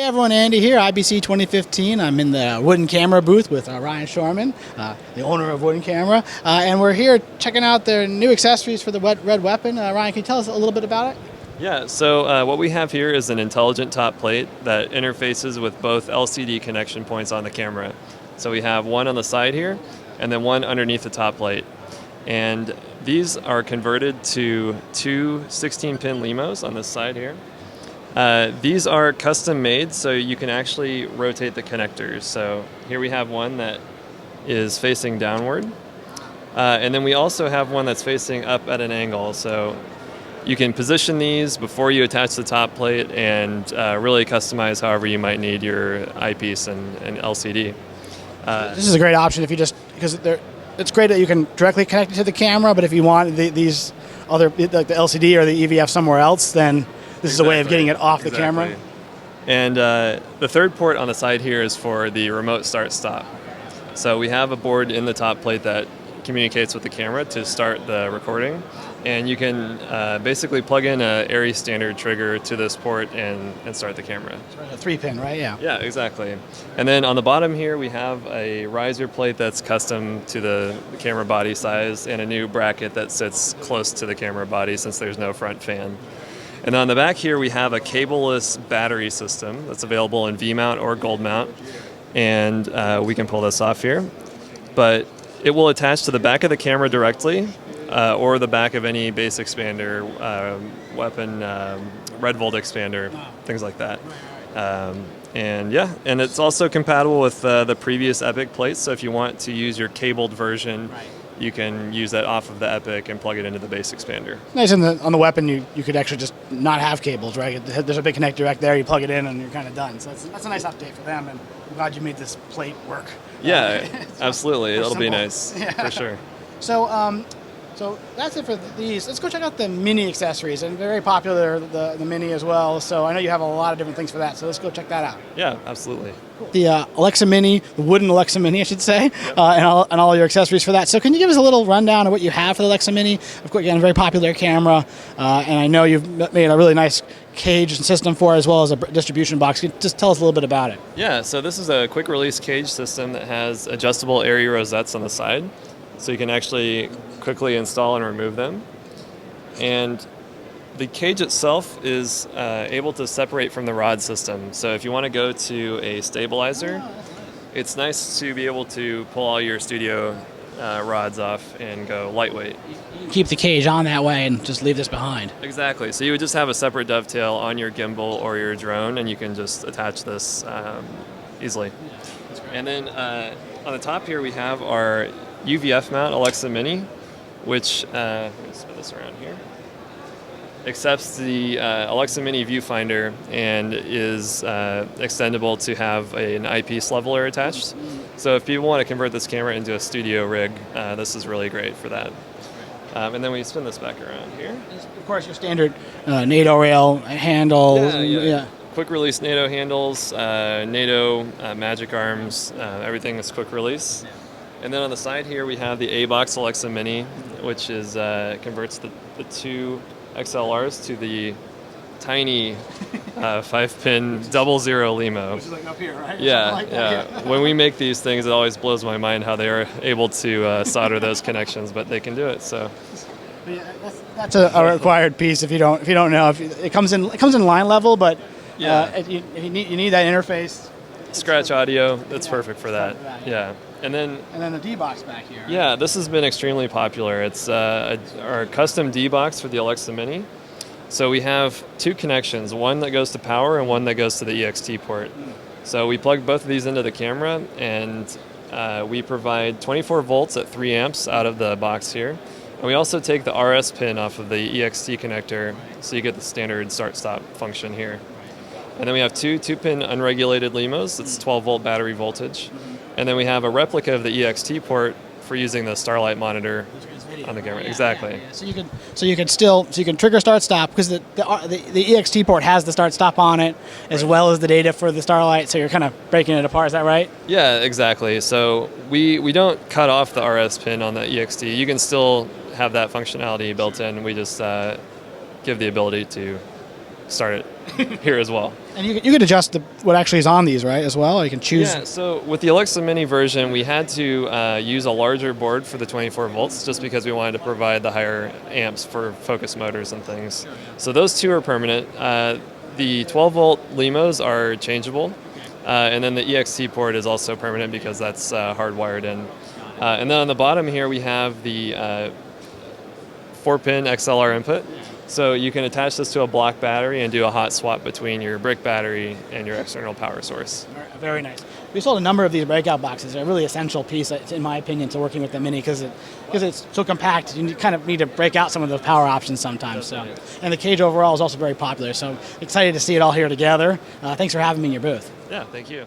everyone, Andy here, IBC 2015. I'm in the Wooden Camera booth with Ryan Schorman, the owner of Wooden Camera, and we're here checking out their new accessories for the Red Weapon. Ryan, can you tell us a little bit about it? Yeah, so what we have here is an intelligent top plate that interfaces with both LCD connection points on the camera. So we have one on the side here, and then one underneath the top plate. And these are converted to two 16-pin Lemos on this side here. These are custom made, so you can actually rotate the connectors. So here we have one that is facing downward. And then we also have one that's facing up at an angle. So you can position these before you attach the top plate and really customize however you might need your eyepiece and LCD. This is a great option if you just, because it's great that you can directly connect it to the camera, but if you want these other, like the LCD or the EVF somewhere else, then this is a way of getting it off the camera. And the third port on the side here is for the remote start-stop. So we have a board in the top plate that communicates with the camera to start the recording. And you can basically plug in a ARRI standard trigger to this port and start the camera. It's a 3-pin, right? Yeah. Yeah, exactly. And then on the bottom here, we have a riser plate that's custom to the camera body size and a new bracket that sits close to the camera body since there's no front fan. And on the back here, we have a cableless battery system that's available in V-mount or gold mount. And we can pull this off here. But it will attach to the back of the camera directly, or the back of any base expander, weapon, red volt expander, things like that. And yeah, and it's also compatible with the previous Epic plates. So if you want to use your cabled version, you can use that off of the Epic and plug it into the base expander. Nice. On the weapon, you could actually just not have cables, right? There's a big connector back there. You plug it in, and you're kind of done. So that's a nice update for them, and I'm glad you made this plate work. Yeah, absolutely. It'll be nice, for sure. So that's it for these. Let's go check out the Mini accessories, and they're very popular, the Mini as well. So I know you have a lot of different things for that. So let's go check that out. Yeah, absolutely. The Alexa Mini, the wooden Alexa Mini, I should say, yep. and all your accessories for that. So can you give us a little rundown of what you have for the Alexa Mini? Of course, again, a very popular camera, and I know you've made a really nice cage and system for it, as well as a distribution box. Can you just tell us a little bit about it? Yeah, so this is a quick release cage system that has adjustable ARRI rosettes on the side, so you can actually quickly install and remove them. And the cage itself is able to separate from the rod system. So if you want to go to a stabilizer, it's nice to be able to pull all your studio rods off and go lightweight. You keep the cage on that way and just leave this behind. Exactly. So you would just have a separate dovetail on your gimbal or your drone, and you can just attach this easily. And then on the top here we have our UVF mount Alexa Mini, which, let me spin this around here, accepts the Alexa Mini viewfinder and is extendable to have an eyepiece leveler attached. So if people want to convert this camera into a studio rig, this is really great for that. And then we spin this back around here. Of course, your standard NATO rail handle. Yeah. Quick release NATO handles, NATO magic arms, everything is quick release. And then on the side here we have the A-Box Alexa Mini, which is converts the two XLRs to the tiny 5-pin 00 Lemo. Which is like up here, right? Yeah. When we make these things, it always blows my mind how they are able to solder those connections, but they can do it. So. Yeah, that's a required piece. If you don't know, it comes in line level, but you need that interface. Scratch audio, that's perfect for that. Yeah. And then the D-Box back here. Right? Yeah, this has been extremely popular. It's our custom D-Box for the Alexa Mini. So we have two connections, one that goes to power and one that goes to the EXT port. So we plug both of these into the camera, and we provide 24 volts at 3 amps out of the box here. And we also take the RS pin off of the EXT connector, so you get the standard start-stop function here. And then we have two 2-pin unregulated Lemos. That's 12-volt battery voltage. And then we have a replica of the EXT port for using the Starlight monitor on the camera. Exactly. Yeah. So you can trigger start stop, because the EXT port has the start stop on it, as well as the data for the Starlight. So you're kind of breaking it apart. Is that right? Yeah, exactly. So we don't cut off the RS pin on the EXT. You can still have that functionality built in. We just give the ability to start it here as well. And you could adjust what actually is on these, right, as well? Or you can choose. Yeah, so with the Alexa Mini version, we had to use a larger board for the 24 volts just because we wanted to provide the higher amps for focus motors and things. So those two are permanent. The 12 volt Lemos are changeable. And then the EXT port is also permanent because that's hardwired in. And then on the bottom here we have the 4-pin XLR input. So you can attach this to a block battery and do a hot swap between your brick battery and your external power source. Very nice. We sold a number of these breakout boxes. They're a really essential piece, in my opinion, to working with the Mini because it's so compact. You kind of need to break out some of the power options sometimes. So, and the cage overall is also very popular. So excited to see it all here together. Thanks for having me in your booth. Yeah, thank you.